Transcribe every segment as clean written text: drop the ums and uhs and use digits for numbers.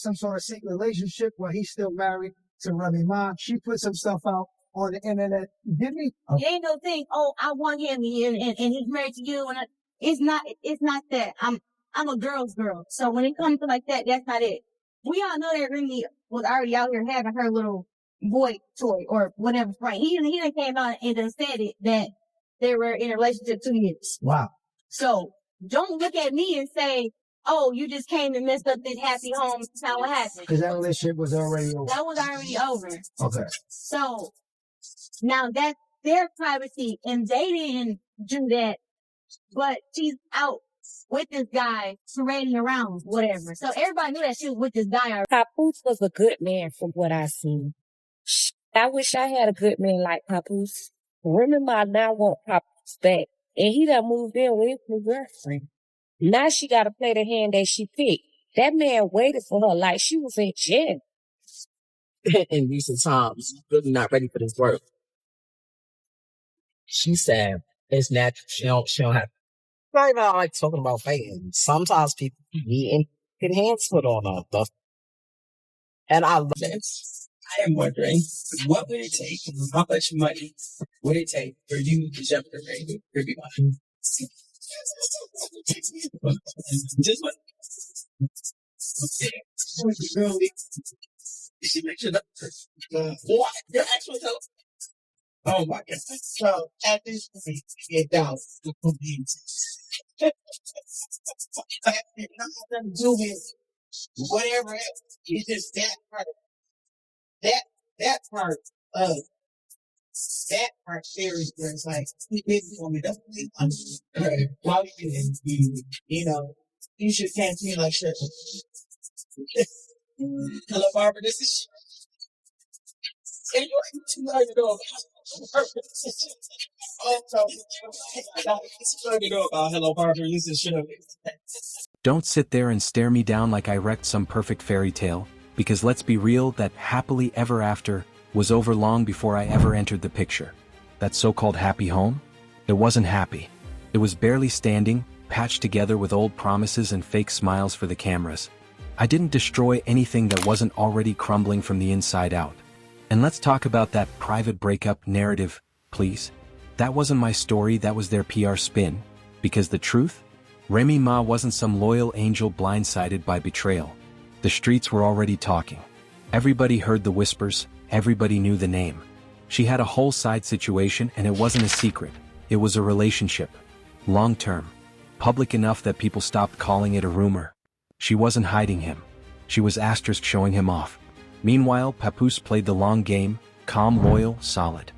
some sort of secret relationship while he's still married to Remy Ma. She put some stuff out on the internet. Didn't he? It ain't no thing. Oh, I want him and he's married to you. And it's not that. I'm a girl's girl. So when it comes to like that, that's not it. We all know that Remy was already out here having her little boy toy or whatever. Right. He done came out and done said it that they were in a relationship 2 years. Wow. So don't look at me and say, oh, you just came and messed up this happy home. That's not what happened. Because that relationship was already over. That was already over. Okay. So now that's their privacy and they didn't do that, but she's out with this guy parading around, whatever. So everybody knew that she was with this guy. Papoose was a good man from what I seen. I wish I had a good man like Papoose. Remy Ma now want Papoose back. And he done moved in with his girlfriend. Now she got to play the hand that she picked. That man waited for her like she was in jail. In recent times, really not ready for this work. She said it's natural. She don't have. Not even like talking about fighting. Sometimes people need and get hands put on them. And I love this. I am wondering, what would it take? How much money would it take for you to jump the ring with Remy? Just what? Did she make sure that? What? Your actual help? Oh my God. So at this point, it down. Nothing to do with whatever else. It's just that part. That part of that part series where it's like he didn't want me to right. Why you know, you should can't feel like shit. Hello, Barbara, this is and you ain't too hard to know about Hello, Barbara, this is shit. Don't sit there and stare me down like I wrecked some perfect fairy tale, because let's be real, that happily ever after was over long before I ever entered the picture. That so-called happy home? It wasn't happy. It was barely standing, patched together with old promises and fake smiles for the cameras. I didn't destroy anything that wasn't already crumbling from the inside out. And let's talk about that private breakup narrative, please. That wasn't my story, that was their PR spin. Because the truth? Remy Ma wasn't some loyal angel blindsided by betrayal. The streets were already talking. Everybody heard the whispers, everybody knew the name. She had a whole side situation and it wasn't a secret. It was a relationship. Long-term. Public enough that people stopped calling it a rumor. She wasn't hiding him. She was asterisk showing him off. Meanwhile, Papoose played the long game, calm, loyal, solid.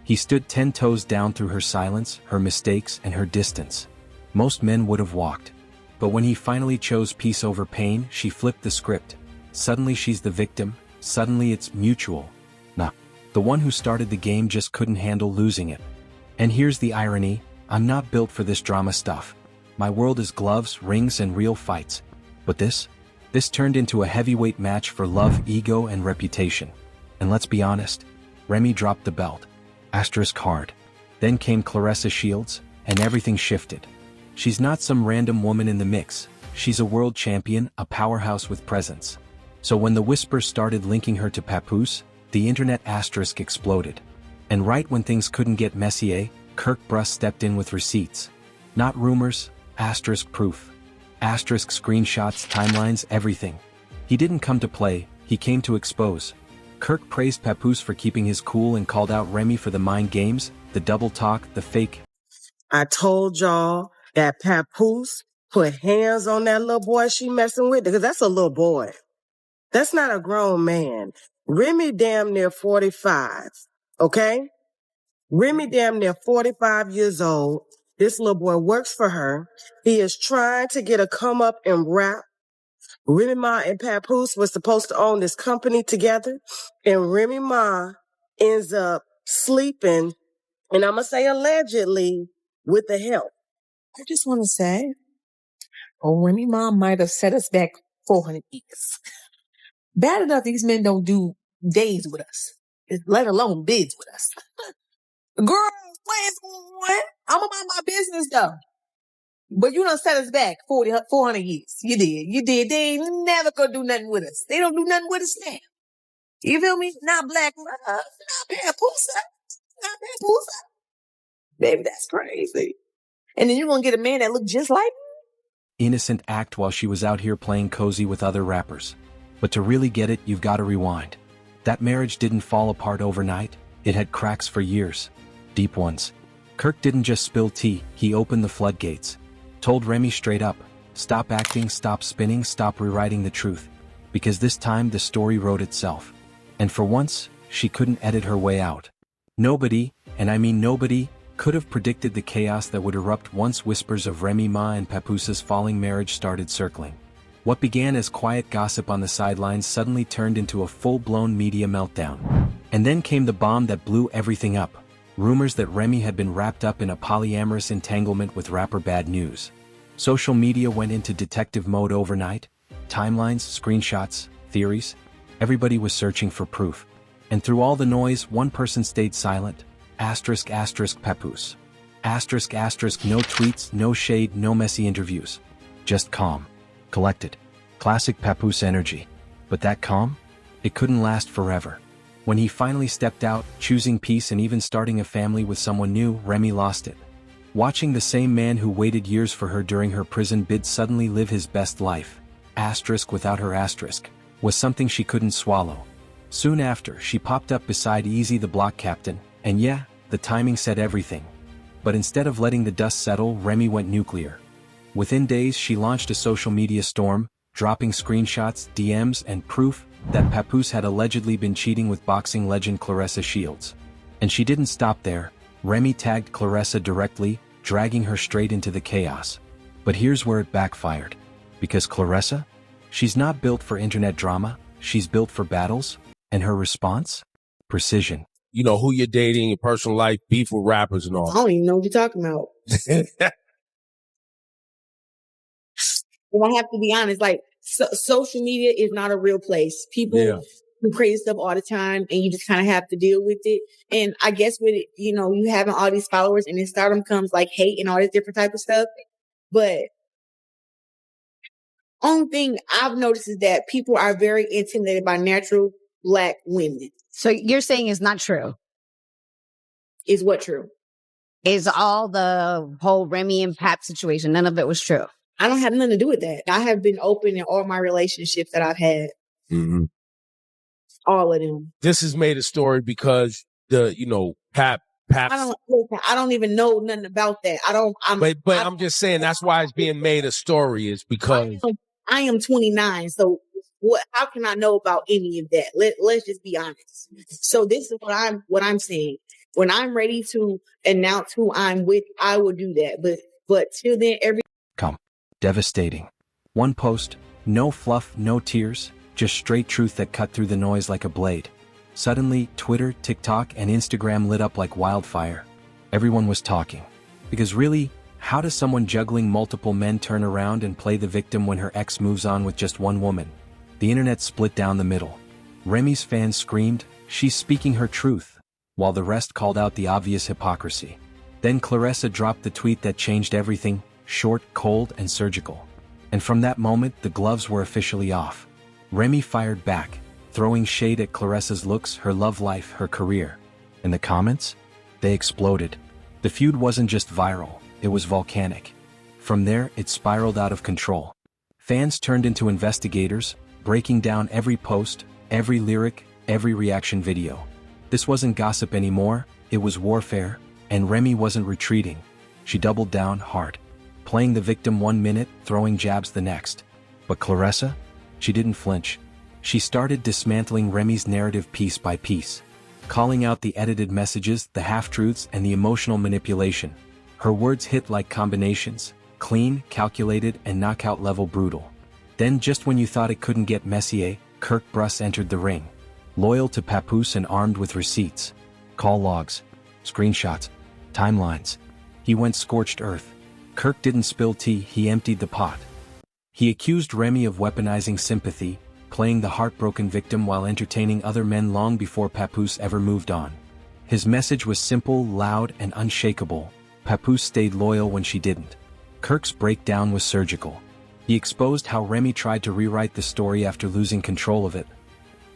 He stood 10 toes down through her silence, her mistakes, and her distance. Most men would have walked. But when he finally chose peace over pain, she flipped the script. Suddenly she's the victim, suddenly it's mutual. Nah, the one who started the game just couldn't handle losing it. And here's the irony, I'm not built for this drama stuff. My world is gloves, rings, and real fights. But this turned into a heavyweight match for love, ego, and reputation. And let's be honest, Remy dropped the belt. Asterisk hard. Then came Claressa Shields, and everything shifted. She's not some random woman in the mix. She's a world champion, a powerhouse with presence. So when the whispers started linking her to Papoose, the internet asterisk exploded. And right when things couldn't get messier, Kirk Bruss stepped in with receipts. Not rumors, asterisk proof. Asterisk screenshots, timelines, everything. He didn't come to play, he came to expose. Kirk praised Papoose for keeping his cool and called out Remy for the mind games, the double talk, the fake. I told y'all that Papoose put hands on that little boy she messing with, because that's a little boy. That's not a grown man. Remy damn near 45, okay? Remy damn near 45 years old. This little boy works for her. He is trying to get a come up and rap. Remy Ma and Papoose were supposed to own this company together, and Remy Ma ends up sleeping, and I'm going to say allegedly, with the help. I just want to say, Remy Ma might have set us back 400 years. Bad enough these men don't do days with us, let alone bids with us. Girl, what is going on? I'm about my business though. But you done set us back 400 years. You did. They ain't never gonna do nothing with us. They don't do nothing with us now. You feel me? Not black love, not Papoose, not Papoose. Baby, that's crazy. And then you're gonna get a man that look just like me? Innocent act while she was out here playing cozy with other rappers. But to really get it, you've got to rewind. That marriage didn't fall apart overnight. It had cracks for years. Deep ones. Kirk didn't just spill tea, he opened the floodgates. Told Remy straight up, stop acting, stop spinning, stop rewriting the truth. Because this time the story wrote itself. And for once, she couldn't edit her way out. Nobody, and I mean nobody, could have predicted the chaos that would erupt once whispers of Remy Ma and Papoose's falling marriage started circling. What began as quiet gossip on the sidelines suddenly turned into a full-blown media meltdown. And then came the bomb that blew everything up. Rumors that Remy had been wrapped up in a polyamorous entanglement with rapper Bad News. Social media went into detective mode overnight. Timelines, screenshots, theories. Everybody was searching for proof. And through all the noise, one person stayed silent. Asterisk, asterisk, Papoose. Asterisk, asterisk, no tweets, no shade, no messy interviews. Just calm. Collected. Classic Papoose energy. But that calm? It couldn't last forever. When he finally stepped out, choosing peace and even starting a family with someone new, Remy lost it. Watching the same man who waited years for her during her prison bid suddenly live his best life, asterisk without her asterisk, was something she couldn't swallow. Soon after, she popped up beside Easy the block captain, and yeah, the timing said everything. But instead of letting the dust settle, Remy went nuclear. Within days, she launched a social media storm, dropping screenshots, DMs, and proof that Papoose had allegedly been cheating with boxing legend Claressa Shields. And she didn't stop there. Remy tagged Claressa directly, dragging her straight into the chaos. But here's where it backfired. Because Claressa? She's not built for internet drama, she's built for battles. And her response? Precision. You know, who you're dating, your personal life, beef with rappers and all. I don't even know what you're talking about. And I have to be honest, like, social media is not a real place. People do crazy stuff all the time, and you just kind of have to deal with it. And I guess with it, you know, you having all these followers, and then stardom comes like hate and all this different type of stuff. But only thing I've noticed is that people are very intimidated by natural Black women. So you're saying it's not true? Is what true? Is all the whole Remy and Pap situation, none of it was true? I don't have nothing to do with that. I have been open in all my relationships that I've had. Mm-hmm. All of them. This is made a story because Pap. I don't even know nothing about that. But I'm just saying that's why it's being made a story is because I am 29. So how can I know about any of that? Let's just be honest. So this is what I'm saying. When I'm ready to announce who I'm with, I will do that. But till then, Devastating. One post, no fluff, no tears, just straight truth that cut through the noise like a blade. Suddenly, Twitter, TikTok, and Instagram lit up like wildfire. Everyone was talking. Because really, how does someone juggling multiple men turn around and play the victim when her ex moves on with just one woman? The internet split down the middle. Remy's fans screamed, "She's speaking her truth," while the rest called out the obvious hypocrisy. Then Claressa dropped the tweet that changed everything, short, cold, and surgical. And from that moment, the gloves were officially off. Remy fired back, throwing shade at Claressa's looks, her love life, her career. And the comments? They exploded. The feud wasn't just viral, it was volcanic. From there, it spiraled out of control. Fans turned into investigators, breaking down every post, every lyric, every reaction video. This wasn't gossip anymore, it was warfare, and Remy wasn't retreating. She doubled down hard. Playing the victim 1 minute, throwing jabs the next. But Claressa? She didn't flinch. She started dismantling Remy's narrative piece by piece. Calling out the edited messages, the half-truths, and the emotional manipulation. Her words hit like combinations, clean, calculated, and knockout-level brutal. Then just when you thought it couldn't get messier, Kirk Bruss entered the ring. Loyal to Papoose and armed with receipts. Call logs. Screenshots. Timelines. He went scorched earth. Kirk didn't spill tea, he emptied the pot. He accused Remy of weaponizing sympathy, playing the heartbroken victim while entertaining other men long before Papoose ever moved on. His message was simple, loud, and unshakable. Papoose stayed loyal when she didn't. Kirk's breakdown was surgical. He exposed how Remy tried to rewrite the story after losing control of it.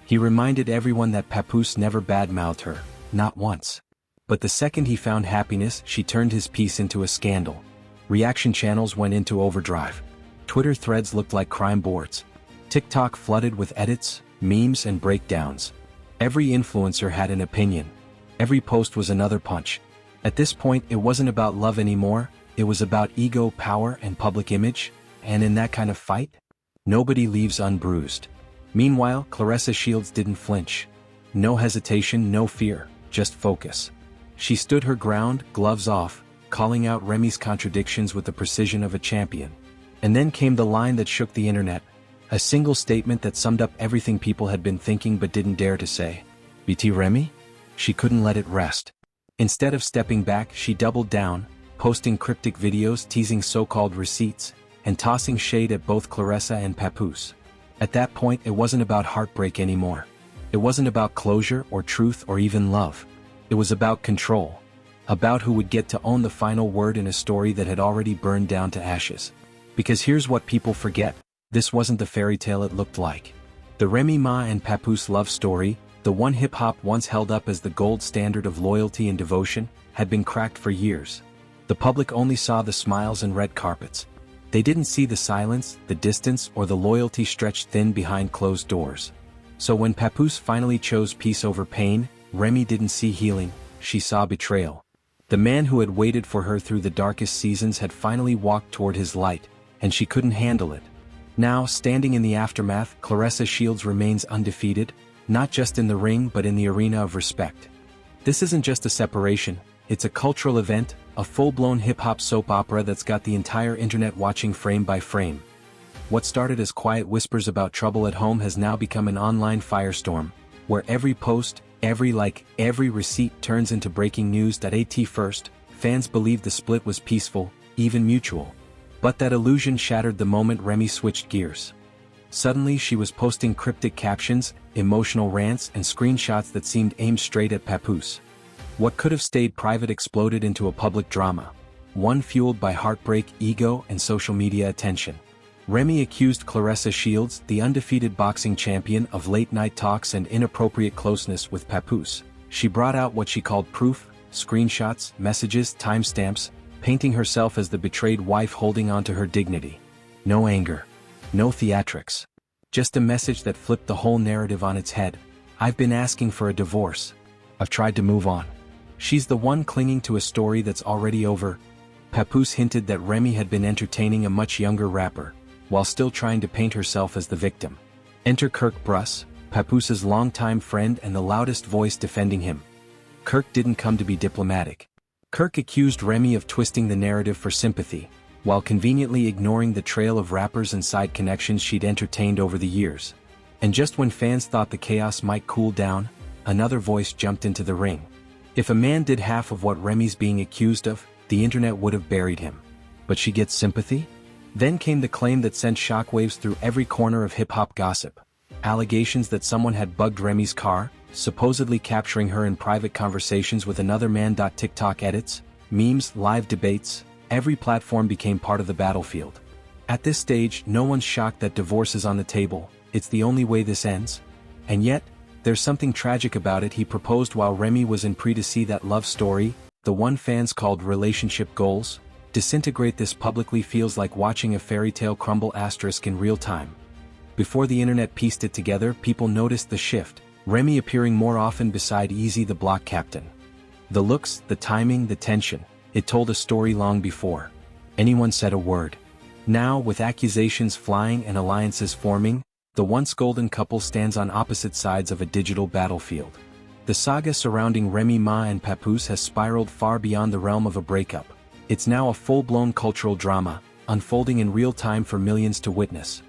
He reminded everyone that Papoose never badmouthed her, not once. But the second he found happiness, she turned his piece into a scandal. Reaction channels went into overdrive. Twitter threads looked like crime boards. TikTok flooded with edits, memes, and breakdowns. Every influencer had an opinion. Every post was another punch. At this point, it wasn't about love anymore, it was about ego, power, and public image, and in that kind of fight, nobody leaves unbruised. Meanwhile, Claressa Shields didn't flinch. No hesitation, no fear, just focus. She stood her ground, gloves off, calling out Remy's contradictions with the precision of a champion. And then came the line that shook the internet. A single statement that summed up everything people had been thinking but didn't dare to say. BT Remy? She couldn't let it rest. Instead of stepping back, she doubled down, posting cryptic videos teasing so-called receipts, and tossing shade at both Claressa and Papoose. At that point, it wasn't about heartbreak anymore. It wasn't about closure or truth or even love. It was about control. About who would get to own the final word in a story that had already burned down to ashes. Because here's what people forget. This wasn't the fairy tale it looked like. The Remy Ma and Papoose love story, the one hip-hop once held up as the gold standard of loyalty and devotion, had been cracked for years. The public only saw the smiles and red carpets. They didn't see the silence, the distance, or the loyalty stretched thin behind closed doors. So when Papoose finally chose peace over pain, Remy didn't see healing, she saw betrayal. The man who had waited for her through the darkest seasons had finally walked toward his light, and she couldn't handle it. Now, standing in the aftermath, Claressa Shields remains undefeated, not just in the ring but in the arena of respect. This isn't just a separation, it's a cultural event, a full-blown hip-hop soap opera that's got the entire internet watching frame by frame. What started as quiet whispers about trouble at home has now become an online firestorm, where every post, every like, every receipt turns into breaking news that at first, fans believed the split was peaceful, even mutual. But that illusion shattered the moment Remy switched gears. Suddenly she was posting cryptic captions, emotional rants, and screenshots that seemed aimed straight at Papoose. What could have stayed private exploded into a public drama, one fueled by heartbreak, ego, and social media attention. Remy accused Claressa Shields, the undefeated boxing champion, of late-night talks and inappropriate closeness with Papoose. She brought out what she called proof, screenshots, messages, timestamps, painting herself as the betrayed wife holding on to her dignity. No anger. No theatrics. Just a message that flipped the whole narrative on its head. I've been asking for a divorce. I've tried to move on. She's the one clinging to a story that's already over. Papoose hinted that Remy had been entertaining a much younger rapper, while still trying to paint herself as the victim. Enter Kirk Bruss, Papoose's longtime friend and the loudest voice defending him. Kirk didn't come to be diplomatic. Kirk accused Remy of twisting the narrative for sympathy, while conveniently ignoring the trail of rappers and side connections she'd entertained over the years. And just when fans thought the chaos might cool down, another voice jumped into the ring. If a man did half of what Remy's being accused of, the internet would have buried him. But she gets sympathy? Then came the claim that sent shockwaves through every corner of hip-hop gossip. Allegations that someone had bugged Remy's car, supposedly capturing her in private conversations with another man. TikTok edits, memes, live debates, every platform became part of the battlefield. At this stage, no one's shocked that divorce is on the table. It's the only way this ends. And yet, there's something tragic about it. He proposed while Remy was in pre to see that love story, the one fans called relationship goals, disintegrate. This publicly feels like watching a fairy tale crumble in real time. Before the internet pieced it together, people noticed the shift, Remy appearing more often beside Easy the block captain. The looks, the timing, the tension, it told a story long before anyone said a word. Now, with accusations flying and alliances forming, the once golden couple stands on opposite sides of a digital battlefield. The saga surrounding Remy Ma and Papoose has spiraled far beyond the realm of a breakup. It's now a full-blown cultural drama, unfolding in real time for millions to witness.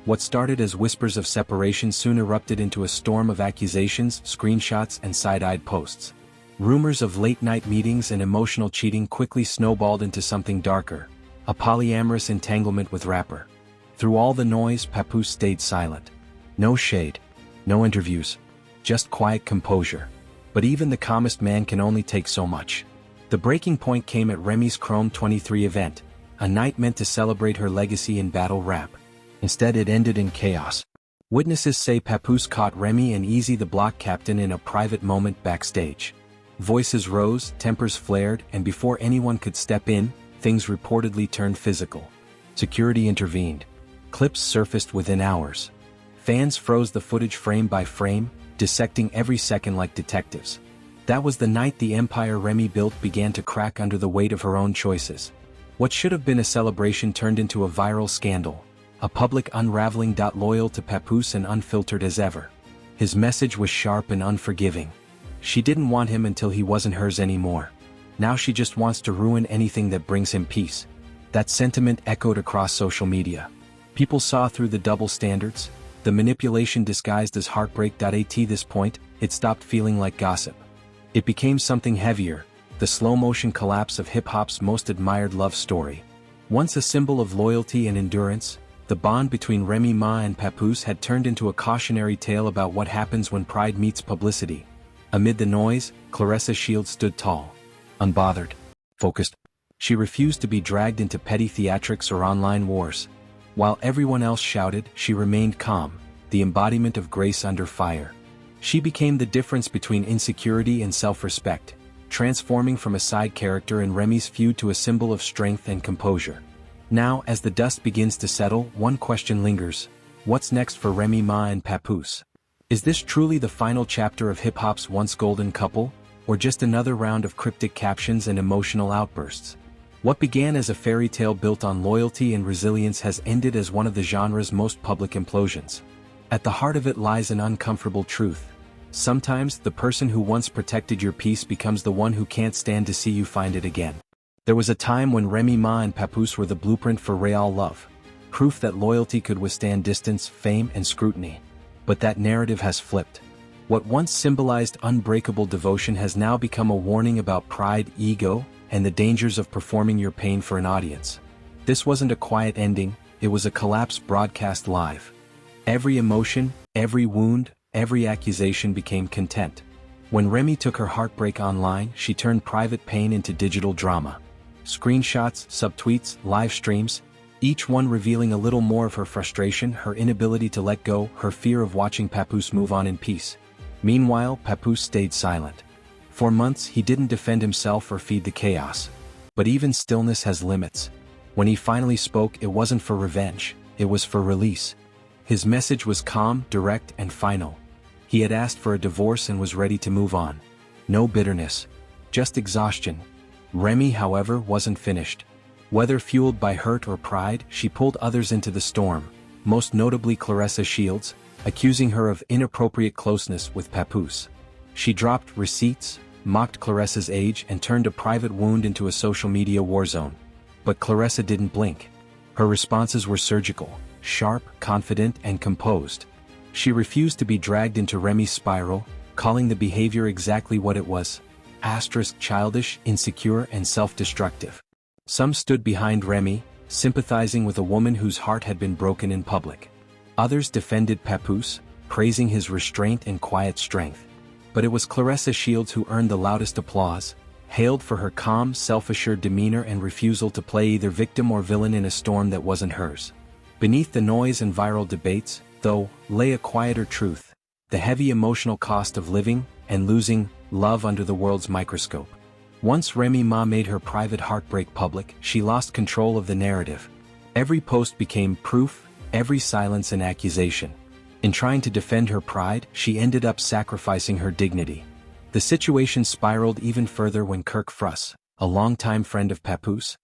What started as whispers of separation soon erupted into a storm of accusations, screenshots, and side-eyed posts. Rumors of late-night meetings and emotional cheating quickly snowballed into something darker, a polyamorous entanglement with rapper. Through all the noise, Papoose stayed silent. No shade, no interviews, just quiet composure. But even the calmest man can only take so much. The breaking point came at Remy's Chrome 23 event. a night meant to celebrate her legacy in battle rap. Instead, it ended in chaos. Witnesses say Papoose caught Remy and Easy the block captain in a private moment backstage. Voices rose, tempers flared, and before anyone could step in, things reportedly turned physical. Security intervened. Clips surfaced within hours. Fans froze the footage frame by frame, dissecting every second like detectives. That was the night the empire Remy built began to crack under the weight of her own choices. What should have been a celebration turned into a viral scandal. A public unraveling. Loyal to Papoose and unfiltered as ever. His message was sharp and unforgiving. She didn't want him until he wasn't hers anymore. Now she just wants to ruin anything that brings him peace. That sentiment echoed across social media. People saw through the double standards, the manipulation disguised as heartbreak. At this point, it stopped feeling like gossip. It became something heavier, the slow-motion collapse of hip-hop's most admired love story. Once a symbol of loyalty and endurance, the bond between Remy Ma and Papoose had turned into a cautionary tale about what happens when pride meets publicity. Amid the noise, Claressa Shields stood tall. Unbothered. Focused. She refused to be dragged into petty theatrics or online wars. While everyone else shouted, she remained calm, the embodiment of grace under fire. She became the difference between insecurity and self-respect, transforming from a side character in Remy's feud to a symbol of strength and composure. Now, as the dust begins to settle, one question lingers. What's next for Remy Ma and Papoose? Is this truly the final chapter of hip-hop's once golden couple, or just another round of cryptic captions and emotional outbursts? What began as a fairy tale built on loyalty and resilience has ended as one of the genre's most public implosions. At the heart of it lies an uncomfortable truth. Sometimes, the person who once protected your peace becomes the one who can't stand to see you find it again. There was a time when Remy Ma and Papoose were the blueprint for real love. Proof that loyalty could withstand distance, fame, and scrutiny. But that narrative has flipped. What once symbolized unbreakable devotion has now become a warning about pride, ego, and the dangers of performing your pain for an audience. This wasn't a quiet ending, it was a collapse broadcast live. Every emotion, every wound, every accusation became content. When Remy took her heartbreak online, she turned private pain into digital drama. Screenshots, subtweets, live streams, each one revealing a little more of her frustration, her inability to let go, her fear of watching Papoose move on in peace. Meanwhile, Papoose stayed silent. For months he didn't defend himself or feed the chaos. But even stillness has limits. When he finally spoke, it wasn't for revenge, it was for release. His message was calm, direct, and final. He had asked for a divorce and was ready to move on. No bitterness. Just exhaustion. Remy, however, wasn't finished. Whether fueled by hurt or pride, she pulled others into the storm, most notably Claressa Shields, accusing her of inappropriate closeness with Papoose. She dropped receipts, mocked Claressa's age, and turned a private wound into a social media war zone. But Claressa didn't blink. Her responses were surgical, sharp, confident, and composed. She refused to be dragged into Remy's spiral, calling the behavior exactly what it was: childish, insecure, and self-destructive. Some stood behind Remy, sympathizing with a woman whose heart had been broken in public. Others defended Papoose, praising his restraint and quiet strength. But it was Claressa Shields who earned the loudest applause, hailed for her calm, self-assured demeanor and refusal to play either victim or villain in a storm that wasn't hers. Beneath the noise and viral debates, though, lay a quieter truth: the heavy emotional cost of living and losing love under the world's microscope. Once Remy Ma made her private heartbreak public, she lost control of the narrative. Every post became proof, every silence an accusation. In trying to defend her pride, she ended up sacrificing her dignity. The situation spiraled even further when Kirk Fruss, a longtime friend of Papoose,